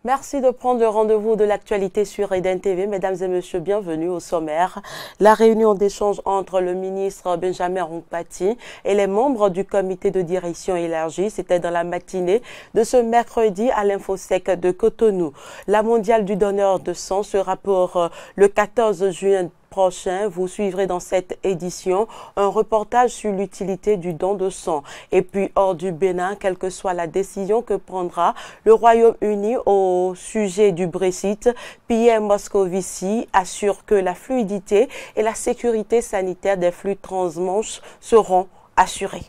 Merci de prendre le rendez-vous de l'actualité sur Eden TV. Mesdames et messieurs, bienvenue au sommaire. La réunion d'échange entre le ministre Benjamin Rompati et les membres du comité de direction élargi, c'était dans la matinée de ce mercredi à l'Infosec de Cotonou. La mondiale du donneur de sang sera pour le 14 juin prochain. Vous suivrez dans cette édition un reportage sur l'utilité du don de sang. Et puis hors du Bénin, quelle que soit la décision que prendra le Royaume-Uni au sujet du Brexit, Pierre Moscovici assure que la fluidité et la sécurité sanitaire des flux transmanche seront assurées.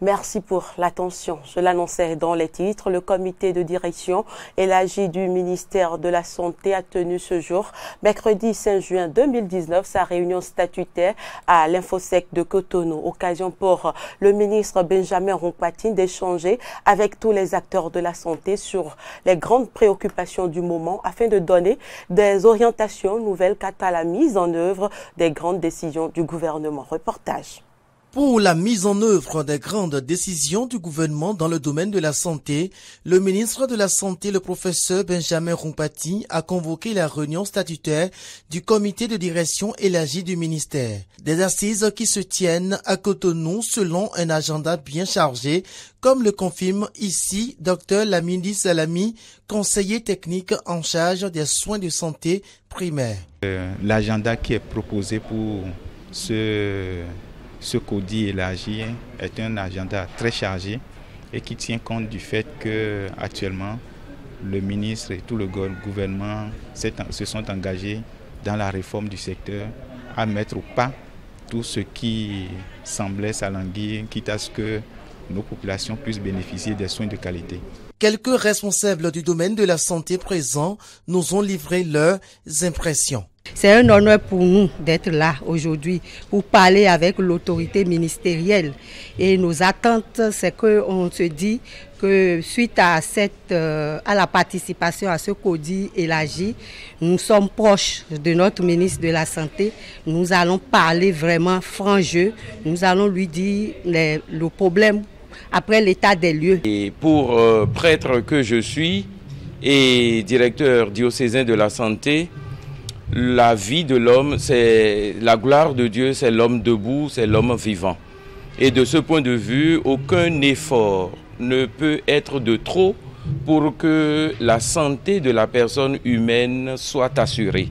Merci pour l'attention. Je l'annonçais dans les titres. Le comité de direction élargi du ministère de la Santé a tenu ce jour, mercredi 5 juin 2019, sa réunion statutaire à l'Infosec de Cotonou. Occasion pour le ministre Benjamin Rompati d'échanger avec tous les acteurs de la santé sur les grandes préoccupations du moment afin de donner des orientations nouvelles quant à la mise en œuvre des grandes décisions du gouvernement. Reportage. Pour la mise en œuvre des grandes décisions du gouvernement dans le domaine de la santé, le ministre de la Santé, le professeur Benjamin Rompati, a convoqué la réunion statutaire du comité de direction élargi du ministère. Des assises qui se tiennent à Cotonou selon un agenda bien chargé, comme le confirme ici Dr Lamini Salami, conseiller technique en charge des soins de santé primaires. L'agenda qui est proposé pour ce CODI élargi est un agenda très chargé et qui tient compte du fait que actuellement le ministre et tout le gouvernement se sont engagés dans la réforme du secteur à mettre au pas tout ce qui semblait s'alanguir, quitte à ce que nos populations puissent bénéficier des soins de qualité. Quelques responsables du domaine de la santé présents nous ont livré leurs impressions. C'est un honneur pour nous d'être là aujourd'hui pour parler avec l'autorité ministérielle. Et nos attentes, c'est qu'on se dit que suite à la participation à ce CODI élargi, nous sommes proches de notre ministre de la Santé. Nous allons parler vraiment franc jeu. Nous allons lui dire le problème après l'état des lieux. Et pour prêtre que je suis et directeur diocésain de la santé, la vie de l'homme, c'est la gloire de Dieu, c'est l'homme debout, c'est l'homme vivant. Et de ce point de vue, aucun effort ne peut être de trop pour que la santé de la personne humaine soit assurée.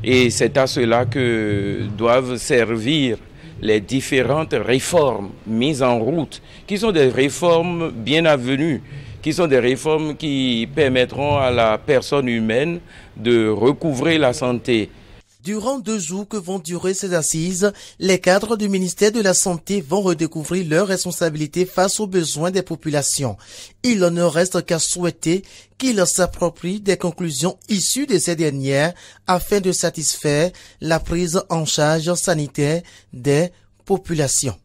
Et c'est à cela que doivent servir les différentes réformes mises en route, qui sont des réformes bien avenues, qui sont des réformes qui permettront à la personne humaine de recouvrer la santé. Durant 2 jours que vont durer ces assises, les cadres du ministère de la Santé vont redécouvrir leurs responsabilités face aux besoins des populations. Il ne reste qu'à souhaiter qu'ils s'approprient des conclusions issues de ces dernières afin de satisfaire la prise en charge sanitaire des populations.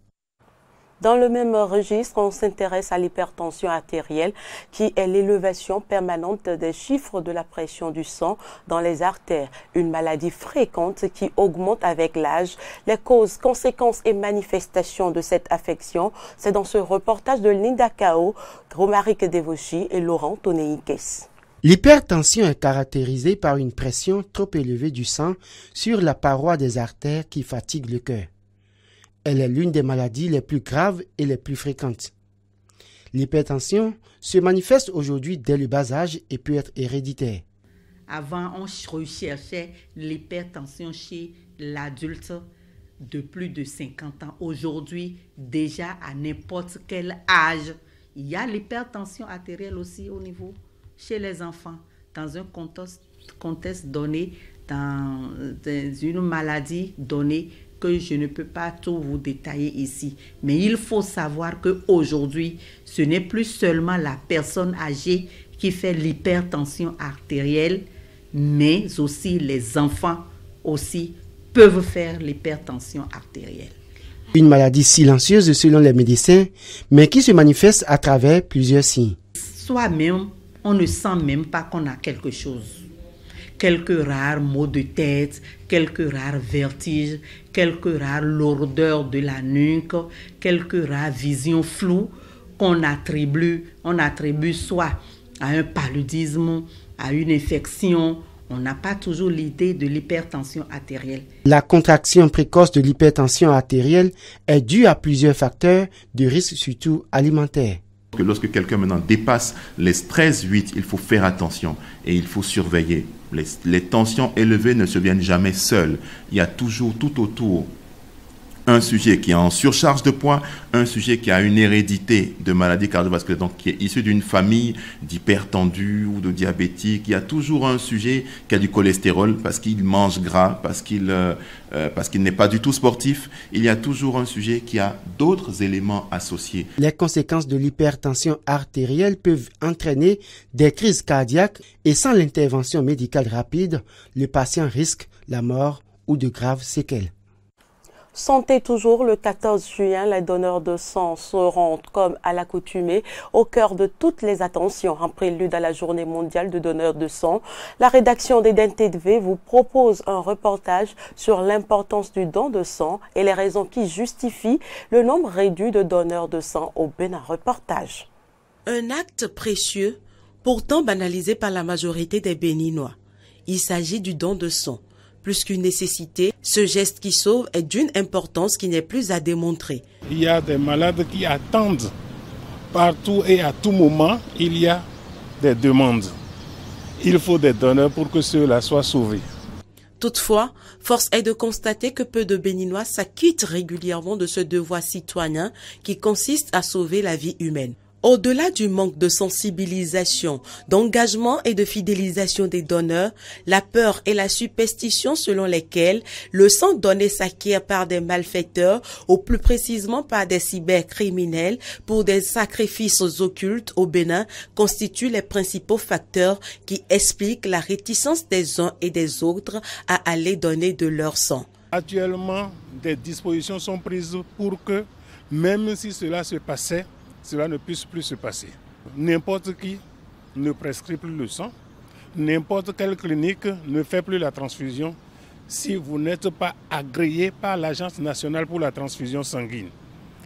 Dans le même registre, on s'intéresse à l'hypertension artérielle, qui est l'élévation permanente des chiffres de la pression du sang dans les artères. Une maladie fréquente qui augmente avec l'âge. Les causes, conséquences et manifestations de cette affection, c'est dans ce reportage de Linda Kao, Romaric Devoshi et Laurent Toneikes. L'hypertension est caractérisée par une pression trop élevée du sang sur la paroi des artères qui fatigue le cœur. Elle est l'une des maladies les plus graves et les plus fréquentes. L'hypertension se manifeste aujourd'hui dès le bas âge et peut être héréditaire. Avant, on recherchait l'hypertension chez l'adulte de plus de 50 ans. Aujourd'hui, déjà à n'importe quel âge, il y a l'hypertension artérielle aussi au niveau chez les enfants, dans un contexte donné, dans une maladie donnée, que je ne peux pas tout vous détailler ici. Mais il faut savoir qu'aujourd'hui, ce n'est plus seulement la personne âgée qui fait l'hypertension artérielle, mais aussi les enfants aussi peuvent faire l'hypertension artérielle. Une maladie silencieuse selon les médecins, mais qui se manifeste à travers plusieurs signes. Soi-même, on ne sent même pas qu'on a quelque chose. quelques rares maux de tête, quelques rares vertiges, quelques rares lourdeurs de la nuque, quelques rares visions floues qu'on attribue soit à un paludisme, à une infection. On n'a pas toujours l'idée de l'hypertension artérielle. La contraction précoce de l'hypertension artérielle est due à plusieurs facteurs de risque, surtout alimentaires. Lorsque quelqu'un maintenant dépasse les 13,8, il faut faire attention et il faut surveiller. Les tensions élevées ne se viennent jamais seules. Il y a toujours tout autour un sujet qui est en surcharge de poids, un sujet qui a une hérédité de maladie cardiovasculaire, donc qui est issu d'une famille d'hypertendus ou de diabétiques. Il y a toujours un sujet qui a du cholestérol parce qu'il mange gras, parce qu'il n'est pas du tout sportif. Il y a toujours un sujet qui a d'autres éléments associés. Les conséquences de l'hypertension artérielle peuvent entraîner des crises cardiaques et sans l'intervention médicale rapide, le patient risque la mort ou de graves séquelles. Santé toujours, le 14 juin, les donneurs de sang seront, comme à l'accoutumée, au cœur de toutes les attentions. En prélude à la journée mondiale de donneurs de sang, la rédaction d'Eden TV vous propose un reportage sur l'importance du don de sang et les raisons qui justifient le nombre réduit de donneurs de sang au Bénin. Reportage. Un acte précieux, pourtant banalisé par la majorité des Béninois. Il s'agit du don de sang. Plus qu'une nécessité, ce geste qui sauve est d'une importance qui n'est plus à démontrer. Il y a des malades qui attendent partout et à tout moment, il y a des demandes. Il faut des donneurs pour que ceux-là soient sauvés. Toutefois, force est de constater que peu de Béninois s'acquittent régulièrement de ce devoir citoyen qui consiste à sauver la vie humaine. Au-delà du manque de sensibilisation, d'engagement et de fidélisation des donneurs, la peur et la superstition selon lesquelles le sang donné s'acquiert par des malfaiteurs ou plus précisément par des cybercriminels pour des sacrifices occultes au Bénin constituent les principaux facteurs qui expliquent la réticence des uns et des autres à aller donner de leur sang. Actuellement, des dispositions sont prises pour que, même si cela se passait, cela ne puisse plus se passer. N'importe qui ne prescrit plus le sang, n'importe quelle clinique ne fait plus la transfusion si vous n'êtes pas agréé par l'Agence nationale pour la transfusion sanguine,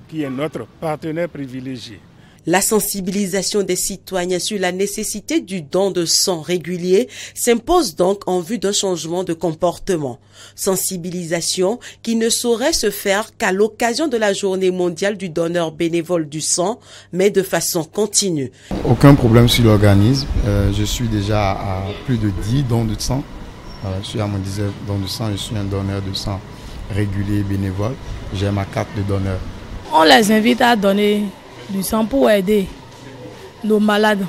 qui est notre partenaire privilégié. La sensibilisation des citoyens sur la nécessité du don de sang régulier s'impose donc en vue d'un changement de comportement. Sensibilisation qui ne saurait se faire qu'à l'occasion de la journée mondiale du donneur bénévole du sang, mais de façon continue. Aucun problème sur l'organisme. Je suis déjà à plus de 10 dons de sang. Je suis à mon 10e don de sang. Je suis un donneur de sang régulier bénévole. J'ai ma carte de donneur. On les invite à donner du sang pour aider nos malades,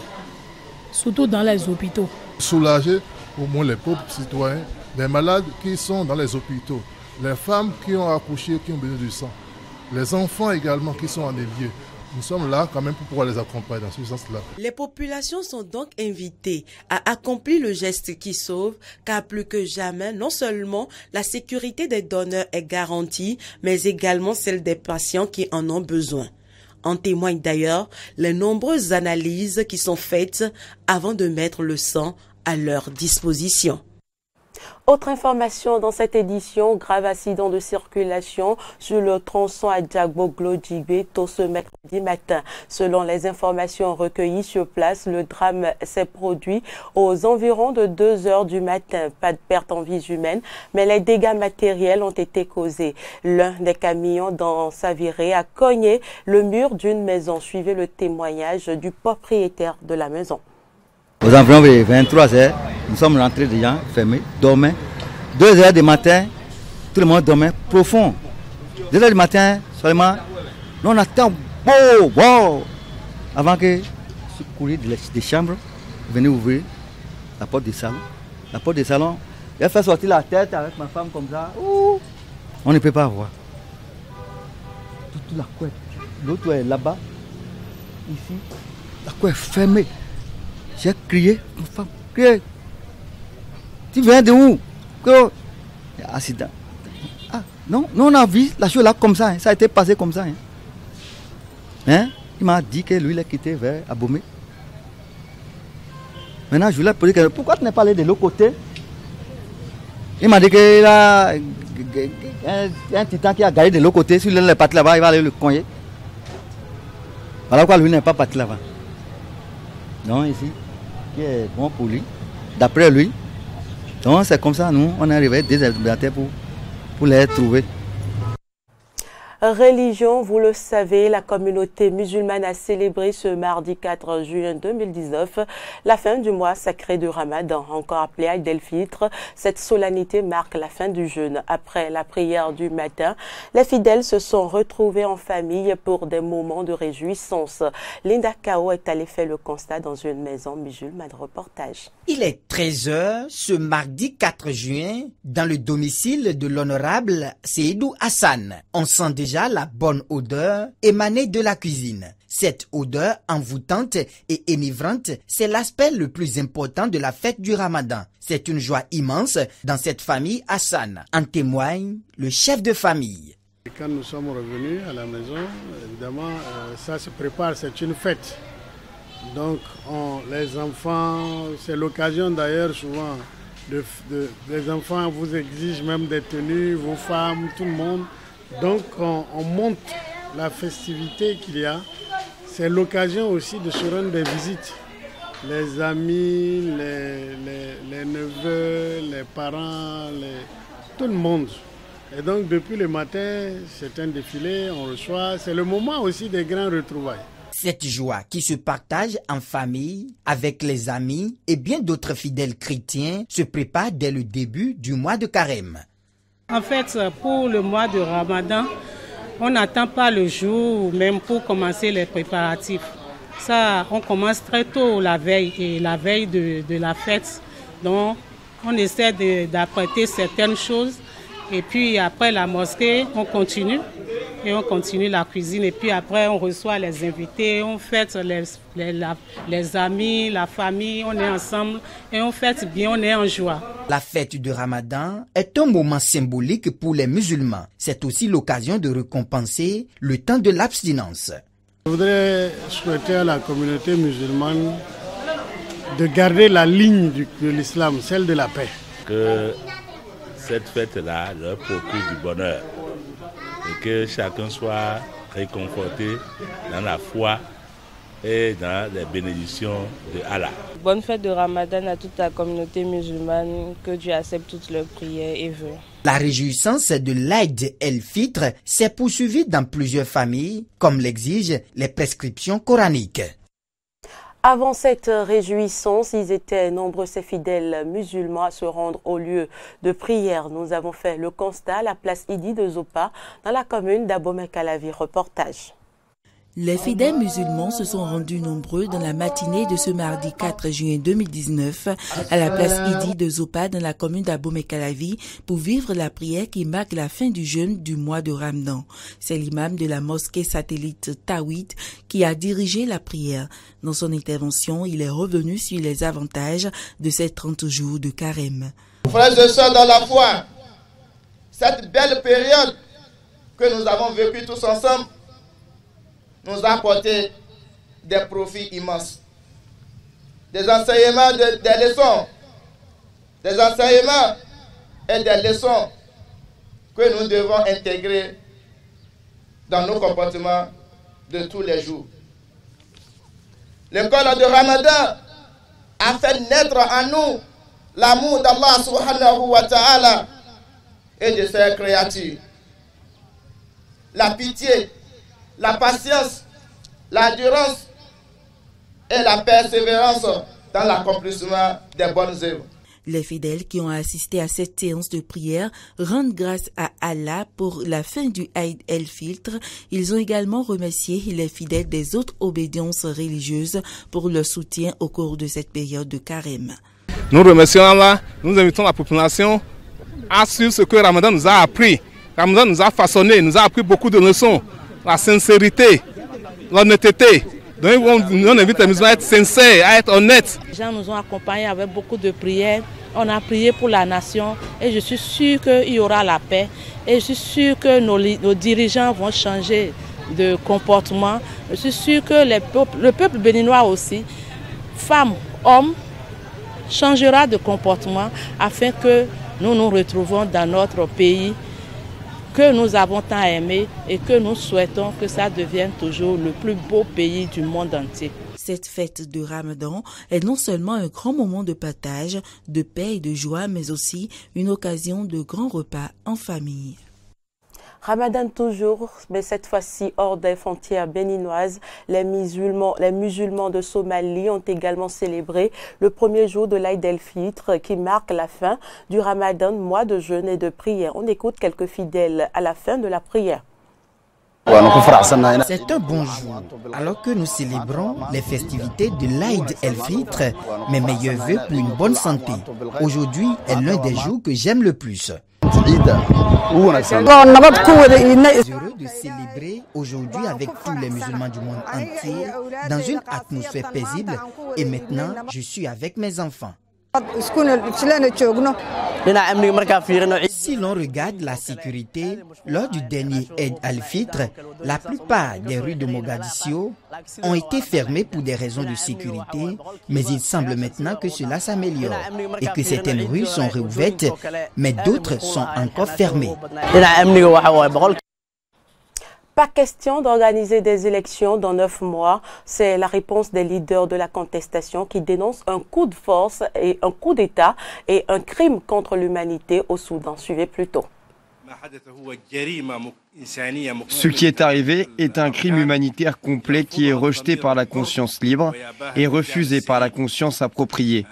surtout dans les hôpitaux. Soulager au moins les pauvres citoyens, les malades qui sont dans les hôpitaux, les femmes qui ont accouché, qui ont besoin du sang, les enfants également qui sont en évier. Nous sommes là quand même pour pouvoir les accompagner dans ce sens-là. Les populations sont donc invitées à accomplir le geste qui sauve, car plus que jamais, non seulement la sécurité des donneurs est garantie, mais également celle des patients qui en ont besoin. En témoignent d'ailleurs les nombreuses analyses qui sont faites avant de mettre le sang à leur disposition. Autre information dans cette édition, grave accident de circulation sur le tronçon Adjagbo-Glodjibé tôt ce mercredi matin. Selon les informations recueillies sur place, le drame s'est produit aux environs de 2 heures du matin. Pas de perte en vies humaines, mais les dégâts matériels ont été causés. L'un des camions dans sa virée a cogné le mur d'une maison. Suivez le témoignage du propriétaire de la maison. Aux environs de 23 heures, nous sommes rentrés déjà, fermés, dormaient. 2 heures du matin, tout le monde dormait profond. 2 heures du matin, seulement, nous on attend, avant que ce courrier des chambres venait ouvrir la porte du salon. La porte du salon, il a fait sortir la tête avec ma femme comme ça. On ne peut pas voir. Toute la couette. L'autre est là-bas, ici. La couette est fermée. J'ai crié, ma femme, crié. Tu viens de où? Accident. Ah, non, on a vu la chose là comme ça, hein. Ça a été passé comme ça. Hein? Il m'a dit que lui, il a quitté vers Abomey. Maintenant, je lui ai posé question, pourquoi tu n'es pas allé de l'autre côté Il m'a dit qu'il a un titan qui a garé de l'autre côté. Si l'un est parti là-bas, il va aller le cogner. Voilà pourquoi lui n'est pas parti là-bas. Donc ici, qui est bon pour lui, d'après lui. Donc c'est comme ça, nous, on est arrivé désespérés pour les trouver. Religion, vous le savez, la communauté musulmane a célébré ce mardi 4 juin 2019 la fin du mois sacré du Ramadan, encore appelé Aïd el-Fitr. Cette solennité marque la fin du jeûne. Après la prière du matin, les fidèles se sont retrouvés en famille pour des moments de réjouissance. Linda Kao est allée faire le constat dans une maison musulmane. Reportage. Il est 13h ce mardi 4 juin dans le domicile de l'honorable Seydou Hassan. On sent déjà la bonne odeur émanée de la cuisine. Cette odeur envoûtante et enivrante, c'est l'aspect le plus important de la fête du Ramadan. C'est une joie immense dans cette famille Hassan. En témoigne le chef de famille. Quand nous sommes revenus à la maison, évidemment, ça se prépare, c'est une fête. Donc les enfants, c'est l'occasion d'ailleurs souvent, les enfants vous exigent même des tenues, vos femmes, tout le monde. Donc on monte la festivité qu'il y a. C'est l'occasion aussi de se rendre des visites. Les amis, les neveux, les parents, tout le monde. Et donc depuis le matin, c'est un défilé, on reçoit. C'est le moment aussi des grands retrouvailles. Cette joie qui se partage en famille, avec les amis et bien d'autres fidèles chrétiens se prépare dès le début du mois de Carême. En fait, pour le mois de Ramadan, on n'attend pas le jour même pour commencer les préparatifs. Ça, on commence très tôt la veille et la veille de la fête. Donc, on essaie d'apprêter certaines choses. Et puis après la mosquée, on continue la cuisine. Et puis après, on reçoit les invités, on fête les amis, la famille, on est ensemble et on fête bien, on est en joie. La fête du Ramadan est un moment symbolique pour les musulmans. C'est aussi l'occasion de récompenser le temps de l'abstinence. Je voudrais souhaiter à la communauté musulmane de garder la ligne de l'islam, celle de la paix. Que cette fête-là leur procure du bonheur et que chacun soit réconforté dans la foi et dans les bénédictions de Allah. Bonne fête de Ramadan à toute la communauté musulmane, que Dieu accepte toutes leurs prières et vœux. La réjouissance de l'Aïd el-Fitr s'est poursuivie dans plusieurs familles, comme l'exigent les prescriptions coraniques. Avant cette réjouissance, ils étaient nombreux ces fidèles musulmans à se rendre au lieu de prière. Nous avons fait le constat à la place Idi de Zopa, dans la commune d'Abomey-Calavi. Reportage. Les fidèles musulmans se sont rendus nombreux dans la matinée de ce mardi 4 juin 2019 à la place Idi de Zopa dans la commune d'Abomey-Calavi pour vivre la prière qui marque la fin du jeûne du mois de Ramadan. C'est l'imam de la mosquée satellite Tawhid qui a dirigé la prière. Dans son intervention, il est revenu sur les avantages de ces 30 jours de carême. Frères et sœurs dans la foi, cette belle période que nous avons vécue tous ensemble nous a apporté des profits immenses, des enseignements, des leçons, des enseignements et des leçons que nous devons intégrer dans nos comportements de tous les jours. L'école de Ramadan a fait naître en nous l'amour d'Allah subhanahu wa ta'ala et de ses créatures. La pitié, la patience, l'endurance et la persévérance dans l'accomplissement des bonnes œuvres. Les fidèles qui ont assisté à cette séance de prière rendent grâce à Allah pour la fin du Aïd el-Fitr. Ils ont également remercié les fidèles des autres obédiences religieuses pour leur soutien au cours de cette période de carême. Nous remercions Allah, nous invitons la population à suivre ce que Ramadan nous a appris. Ramadan nous a façonné, nous a appris beaucoup de leçons. La sincérité, l'honnêteté. Donc on invite les musulmans à être sincères, à être honnêtes. Les gens nous ont accompagnés avec beaucoup de prières. On a prié pour la nation et je suis sûr qu'il y aura la paix. Et je suis sûr que nos dirigeants vont changer de comportement. Je suis sûr que le peuple béninois aussi, femmes, hommes, changera de comportement afin que nous nous retrouvons dans notre pays que nous avons tant aimé et que nous souhaitons que ça devienne toujours le plus beau pays du monde entier. Cette fête de Ramadan est non seulement un grand moment de partage, de paix et de joie, mais aussi une occasion de grands repas en famille. Ramadan toujours, mais cette fois-ci hors des frontières béninoises. Les musulmans de Somalie ont également célébré le premier jour de l'Aïd el-Fitr qui marque la fin du Ramadan, mois de jeûne et de prière. On écoute quelques fidèles à la fin de la prière. C'est un bon jour. Alors que nous célébrons les festivités de l'Aïd el-Fitr, mes meilleurs vœux pour une bonne santé. Aujourd'hui est l'un des jours que j'aime le plus. Heureux de célébrer aujourd'hui avec tous les musulmans du monde entier dans une atmosphère paisible et maintenant je suis avec mes enfants. Si l'on regarde la sécurité, lors du dernier Eid al-Fitr, la plupart des rues de Mogadiscio ont été fermées pour des raisons de sécurité, mais il semble maintenant que cela s'améliore et que certaines rues sont réouvertes, mais d'autres sont encore fermées. Pas question d'organiser des élections dans 9 mois. C'est la réponse des leaders de la contestation qui dénoncent un coup de force et un coup d'État et un crime contre l'humanité au Soudan. Suivez plutôt. Ce qui est arrivé est un crime humanitaire complet qui est rejeté par la conscience libre et refusé par la conscience appropriée.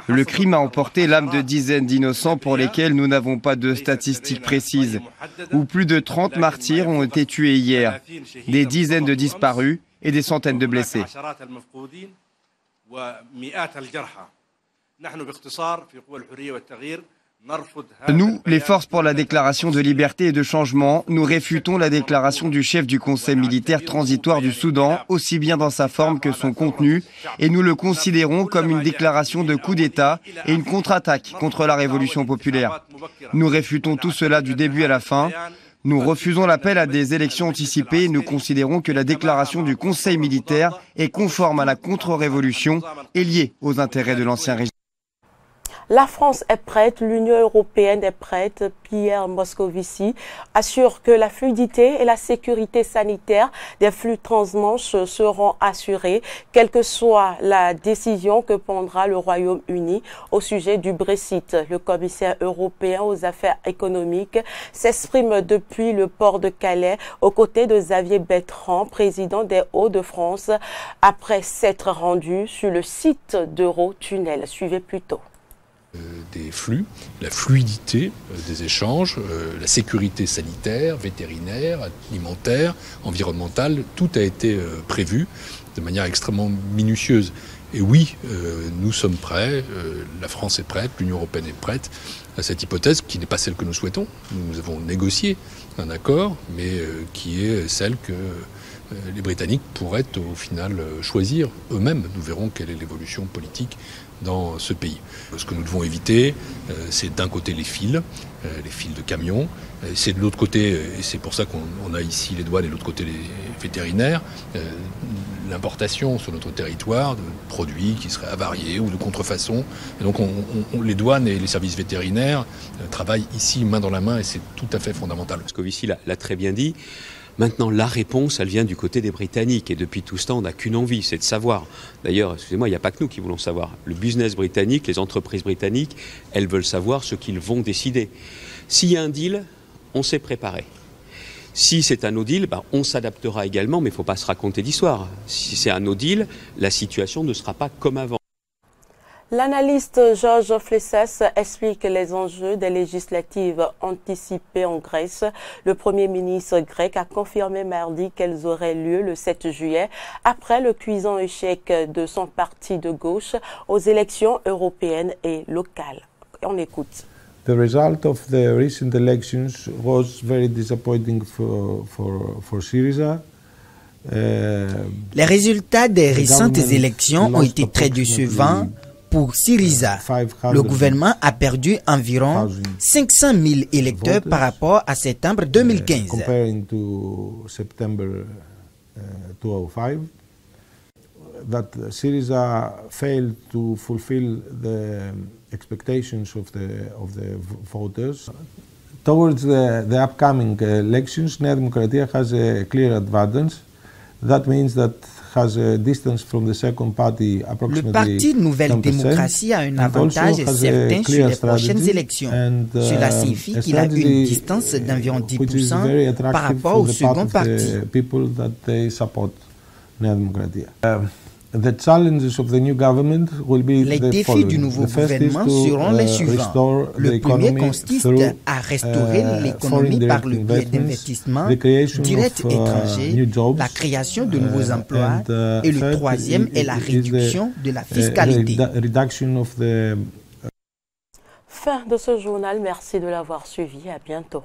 Le crime a emporté l'âme de dizaines d'innocents pour lesquels nous n'avons pas de statistiques précises, où plus de 30 martyrs ont été tués hier, des dizaines de disparus et des centaines de blessés. Nous, les forces pour la déclaration de liberté et de changement, nous réfutons la déclaration du chef du Conseil militaire transitoire du Soudan, aussi bien dans sa forme que son contenu, et nous le considérons comme une déclaration de coup d'État et une contre-attaque contre la révolution populaire. Nous réfutons tout cela du début à la fin. Nous refusons l'appel à des élections anticipées et nous considérons que la déclaration du Conseil militaire est conforme à la contre-révolution et liée aux intérêts de l'ancien régime. La France est prête, l'Union européenne est prête. Pierre Moscovici assure que la fluidité et la sécurité sanitaire des flux transmanche seront assurées, quelle que soit la décision que prendra le Royaume-Uni au sujet du Brexit. Le commissaire européen aux affaires économiques s'exprime depuis le port de Calais aux côtés de Xavier Bertrand, président des Hauts-de-France, après s'être rendu sur le site d'Eurotunnel. Suivez plutôt. Des flux, la fluidité des échanges, la sécurité sanitaire, vétérinaire, alimentaire, environnementale, tout a été prévu de manière extrêmement minutieuse. Et oui, nous sommes prêts, la France est prête, l'Union européenne est prête à cette hypothèse qui n'est pas celle que nous souhaitons. Nous avons négocié un accord, mais qui est celle que les Britanniques pourraient au final choisir eux-mêmes. Nous verrons quelle est l'évolution politique dans ce pays. Ce que nous devons éviter, c'est d'un côté les fils de camions, c'est de l'autre côté, et c'est pour ça qu'on a ici les douanes et de l'autre côté les vétérinaires, l'importation sur notre territoire de produits qui seraient avariés ou de contrefaçon. Et donc les douanes et les services vétérinaires travaillent ici main dans la main et c'est tout à fait fondamental. Moscovici l'a très bien dit. Maintenant, la réponse, elle vient du côté des Britanniques. Et depuis tout ce temps, on n'a qu'une envie, c'est de savoir. D'ailleurs, excusez-moi, il n'y a pas que nous qui voulons savoir. Le business britannique, les entreprises britanniques, elles veulent savoir ce qu'ils vont décider. S'il y a un deal, on s'est préparé. Si c'est un no deal, on s'adaptera également, mais il ne faut pas se raconter d'histoire. Si c'est un no deal, la situation ne sera pas comme avant. L'analyste Georges Flessès explique les enjeux des législatives anticipées en Grèce. Le Premier ministre grec a confirmé mardi qu'elles auraient lieu le 7 juillet après le cuisant échec de son parti de gauche aux élections européennes et locales. On écoute. The result of the recent elections was very disappointing for Syriza. Les résultats des récentes élections ont été très décevants pour Syriza. Le gouvernement a perdu environ 500 000 électeurs par rapport à septembre 2015. Comparing to September 2005. that Syriza failed to fulfill the expectations of the voters. Towards the upcoming elections, Nea Demokratia has a clear advantage. That means that has a distance from the second party approximately. Le parti Nouvelle Démocratie a un avantage certain sur les prochaines élections. Cela signifie qu'il a une distance d'environ 10% par rapport au second parti. The challenges of the new government will be les défis du nouveau gouvernement seront les suivants. Le premier consiste à restaurer l'économie par le biais d'investissements directs étrangers, la création de nouveaux emplois, et le troisième est la réduction de la fiscalité. Fin de ce journal, merci de l'avoir suivi, à bientôt.